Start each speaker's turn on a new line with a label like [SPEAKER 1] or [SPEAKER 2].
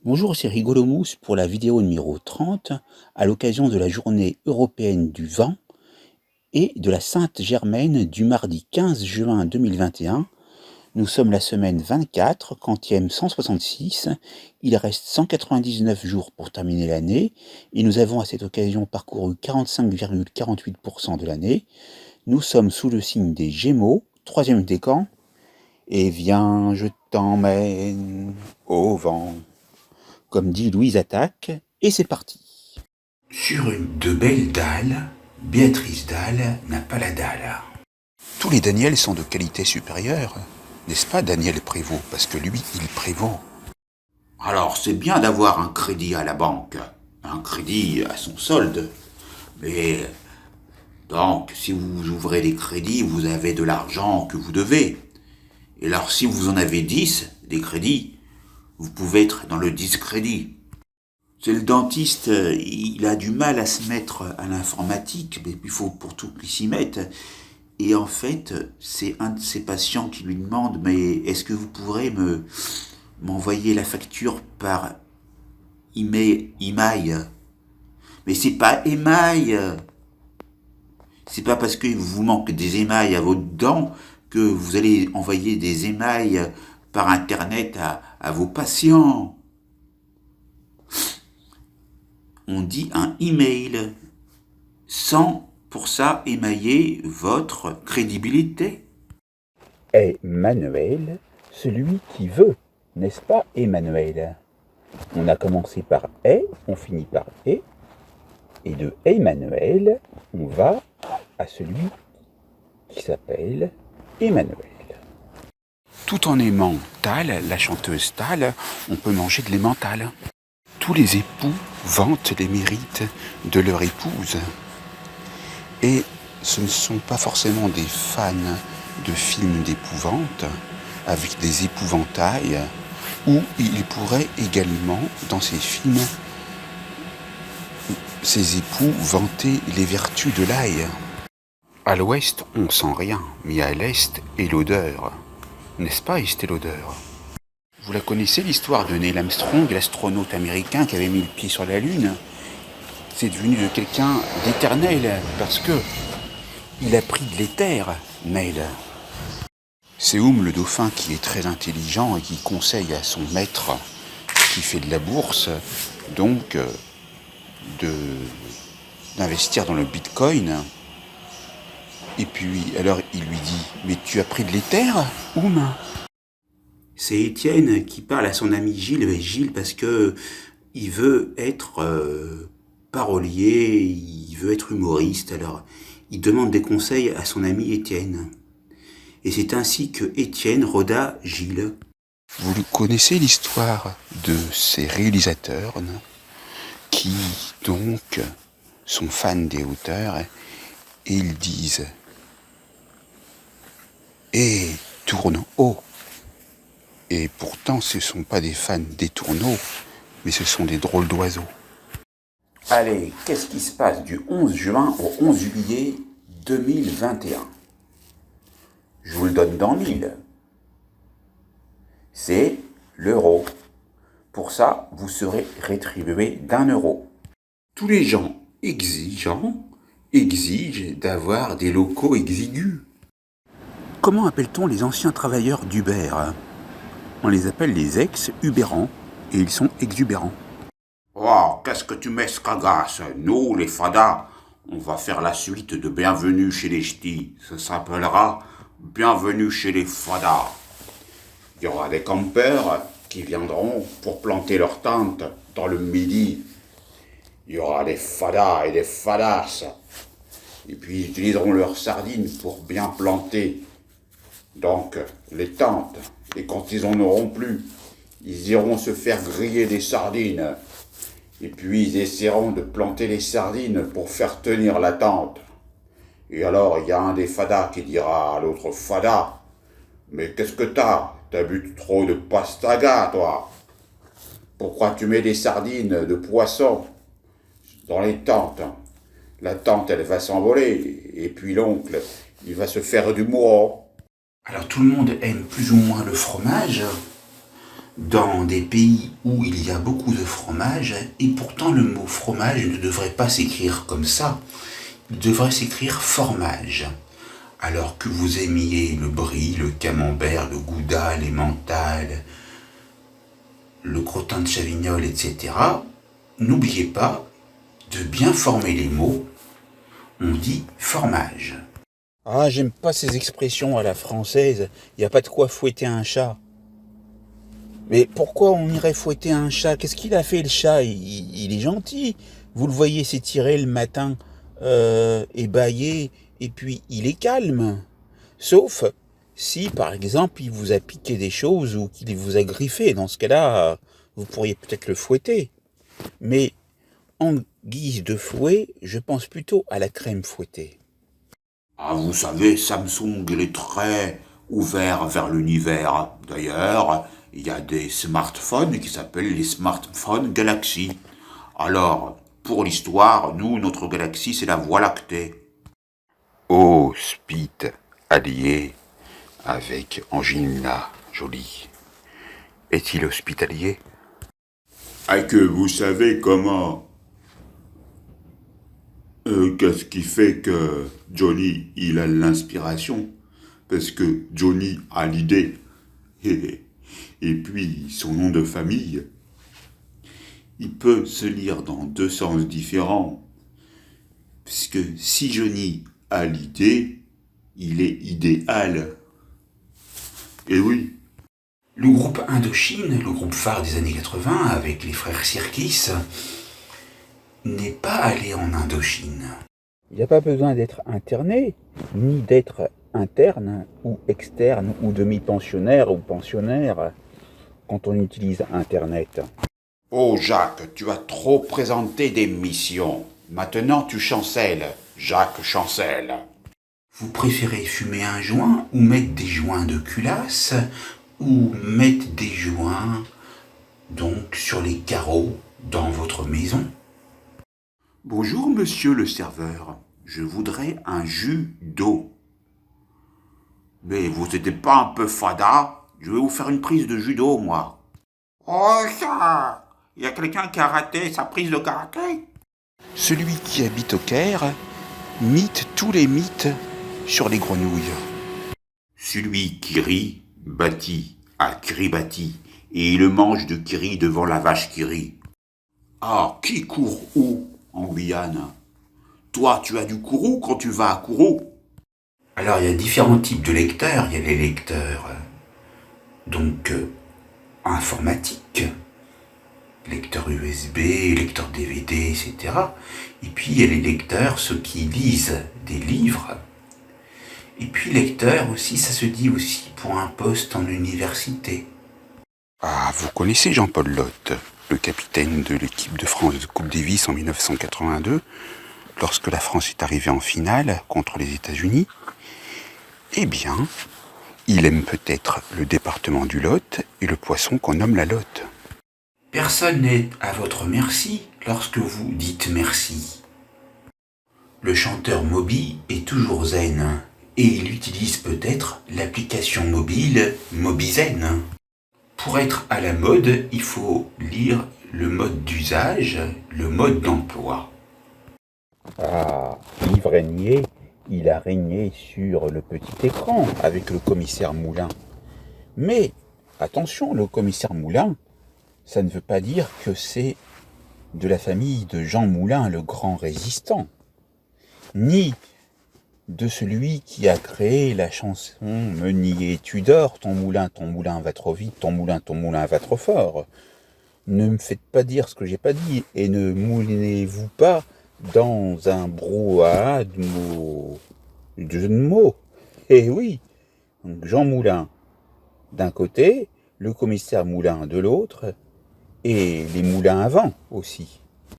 [SPEAKER 1] Bonjour, c'est Rigolomousse pour la vidéo numéro 30 à l'occasion de la journée européenne du vent et de la Sainte Germaine du mardi 15 juin 2021. Nous sommes la semaine 24, quantième 166. Il reste 199 jours pour terminer l'année et nous avons à cette occasion parcouru 45,48% de l'année. Nous sommes sous le signe des Gémeaux, troisième décan. Et viens, je t'emmène au vent, comme dit Louise Attaque, et c'est parti.
[SPEAKER 2] Sur une de belles dalles, Béatrice Dalle n'a pas la dalle.
[SPEAKER 1] Tous les Daniels sont de qualité supérieure, n'est-ce pas Daniel Prévost? Parce que lui, il prévaut.
[SPEAKER 2] Alors c'est bien d'avoir un crédit à la banque, un crédit à son solde, mais donc si vous ouvrez des crédits, vous avez de l'argent que vous devez. Et alors si vous en avez 10, des crédits, vous pouvez être dans le discrédit. C'est le dentiste, il a du mal à se mettre à l'informatique, mais il faut pour tout qu'il s'y mette. Et en fait, c'est un de ses patients qui lui demande, mais est-ce que vous pourrez m'envoyer la facture par email? Mais c'est pas email. C'est pas parce que vous manque des émails à vos dents que vous allez envoyer des émails par internet à vos patients. On dit un email sans pour ça émailler votre crédibilité.
[SPEAKER 1] Emmanuel, celui qui veut, n'est-ce pas Emmanuel? On a commencé par on finit par et de Emmanuel, on va à celui qui s'appelle Emmanuel. Tout en aimant Tal, la chanteuse Tal, on peut manger de l'emmental. Tous les époux vantent les mérites de leur épouse. Et ce ne sont pas forcément des fans de films d'épouvante, avec des épouvantails, où il pourrait également, dans ces films, ces époux vanter les vertus de l'ail. À l'ouest, on sent rien, mais à l'est est l'odeur. N'est-ce pas, Estée Lauder? Vous la connaissez, l'histoire de Neil Armstrong, l'astronaute américain qui avait mis le pied sur la Lune? C'est devenu de quelqu'un d'éternel, parce que il a pris de l'éther, Neil. C'est le dauphin, qui est très intelligent et qui conseille à son maître, qui fait de la bourse, donc d'investir dans le bitcoin. Et puis, alors, il lui dit, mais tu as pris de l'éther,
[SPEAKER 2] C'est Étienne qui parle à son ami Gilles, et Gilles parce que il veut être parolier, il veut être humoriste, alors il demande des conseils à son ami Étienne. Et c'est ainsi que Étienne roda Gilles.
[SPEAKER 1] Vous connaissez l'histoire de ces réalisateurs qui, donc, sont fans des hauteurs et ils disent « Et tourne haut ». Et pourtant, ce ne sont pas des fans des tourneaux, mais ce sont des drôles d'oiseaux.
[SPEAKER 2] Allez, qu'est-ce qui se passe du 11 juin au 11 juillet 2021? Je vous le donne dans mille. C'est l'euro. Pour ça, vous serez rétribué d'1 euro. Tous les gens exigeants exigent d'avoir des locaux exigus.
[SPEAKER 1] Comment appelle-t-on les anciens travailleurs d'Uber? On les appelle les ex-ubérants, et ils sont exubérants.
[SPEAKER 2] Oh, qu'est-ce que tu m'escagaces? Nous, les fadas, on va faire la suite de Bienvenue chez les Ch'tis. Ça s'appellera Bienvenue chez les fadas. Il y aura des campeurs qui viendront pour planter leur tente dans le midi. Il y aura des fadas et des fadas. Et puis ils utiliseront leurs sardines pour bien planter donc les tentes. Et quand ils en auront plus, ils iront se faire griller des sardines. Et puis ils essaieront de planter les sardines pour faire tenir la tente. Et alors il y a un des fadas qui dira à l'autre fada, « Mais qu'est-ce que t'as? T'as bu trop de pastaga, toi. Pourquoi tu mets des sardines de poisson dans les tentes? La tente, elle va s'envoler. Et puis l'oncle, il va se faire du mouron. » Alors tout le monde aime plus ou moins le fromage, dans des pays où il y a beaucoup de fromage, et pourtant le mot fromage ne devrait pas s'écrire comme ça, il devrait s'écrire formage. Alors que vous aimiez le brie, le camembert, le gouda, l'emmental, le crottin de chavignol, etc., n'oubliez pas de bien former les mots. On dit formage.
[SPEAKER 1] Ah, j'aime pas ces expressions à la française. Il n'y a pas de quoi fouetter un chat. Mais pourquoi on irait fouetter un chat? Qu'est-ce qu'il a fait le chat? Il est gentil. Vous le voyez s'étirer le matin et bâiller, et puis il est calme. Sauf si, par exemple, il vous a piqué des choses ou qu'il vous a griffé. Dans ce cas-là, vous pourriez peut-être le fouetter. Mais en guise de fouet, je pense plutôt à la crème fouettée.
[SPEAKER 2] Ah, vous savez, Samsung, il est très ouvert vers l'univers. D'ailleurs, il y a des smartphones qui s'appellent les smartphones Galaxy. Alors, pour l'histoire, nous, notre galaxie, c'est la Voie lactée.
[SPEAKER 3] Oh, Spit, allié avec Angelina Jolie. Est-il hospitalier?
[SPEAKER 2] Ah, que vous savez comment... qu'est-ce qui fait que Johnny, il a l'inspiration? Parce que Johnny a l'idée. Et puis, son nom de famille, il peut se lire dans deux sens différents. Parce que si Johnny a l'idée, il est idéal. Et oui.
[SPEAKER 4] Le groupe Indochine, le groupe phare des années 80, avec les frères Sirkis, n'est pas allé en Indochine.
[SPEAKER 1] Il n'y a pas besoin d'être interné, ni d'être interne ou externe ou demi-pensionnaire ou pensionnaire quand on utilise Internet.
[SPEAKER 2] Oh Jacques, tu as trop présenté des missions. Maintenant tu chancelles. Jacques chancelle.
[SPEAKER 4] Vous préférez fumer un joint ou mettre des joints de culasse ou mettre des joints donc sur les carreaux dans votre maison?
[SPEAKER 2] Bonjour monsieur le serveur, je voudrais un jus d'eau. Mais vous n'êtes pas un peu fada? Je vais vous faire une prise de jus d'eau, moi. Oh ça! Il y a quelqu'un qui a raté sa prise de karaté?
[SPEAKER 3] Celui qui habite au Caire mythe tous les mythes sur les grenouilles.
[SPEAKER 2] Celui qui rit, bâtit, a Kiribati, et il mange de Kiri devant la vache qui rit. Ah, qui court où en Guyane? Toi, tu as du Kourou quand tu vas à Kourou?
[SPEAKER 4] Alors, il y a différents types de lecteurs. Il y a les lecteurs informatiques, lecteurs USB, lecteurs DVD, etc. Et puis, il y a les lecteurs, ceux qui lisent des livres. Et puis, lecteur aussi, ça se dit aussi pour un poste en université.
[SPEAKER 3] Ah, vous connaissez Jean-Paul Lotte, le capitaine de l'équipe de France de Coupe Davis en 1982, lorsque la France est arrivée en finale contre les États-Unis? Eh bien, il aime peut-être le département du Lot et le poisson qu'on nomme la Lotte.
[SPEAKER 4] Personne n'est à votre merci lorsque vous dites merci. Le chanteur Moby est toujours zen et il utilise peut-être l'application mobile Mobizen. Pour être à la mode, il faut lire le mode d'usage, le mode d'emploi.
[SPEAKER 1] Ah, Yves Régnier, il a régné sur le petit écran avec le commissaire Moulin. Mais attention, le commissaire Moulin, ça ne veut pas dire que c'est de la famille de Jean Moulin, le grand résistant, ni de celui qui a créé la chanson « Meunier, tu dors, ton moulin va trop vite, ton moulin va trop fort ». Ne me faites pas dire ce que j'ai pas dit et ne moulinez-vous pas dans un brouhaha de jeux de mots. Eh oui, donc Jean Moulin d'un côté, le commissaire Moulin de l'autre, et les moulins à vent aussi.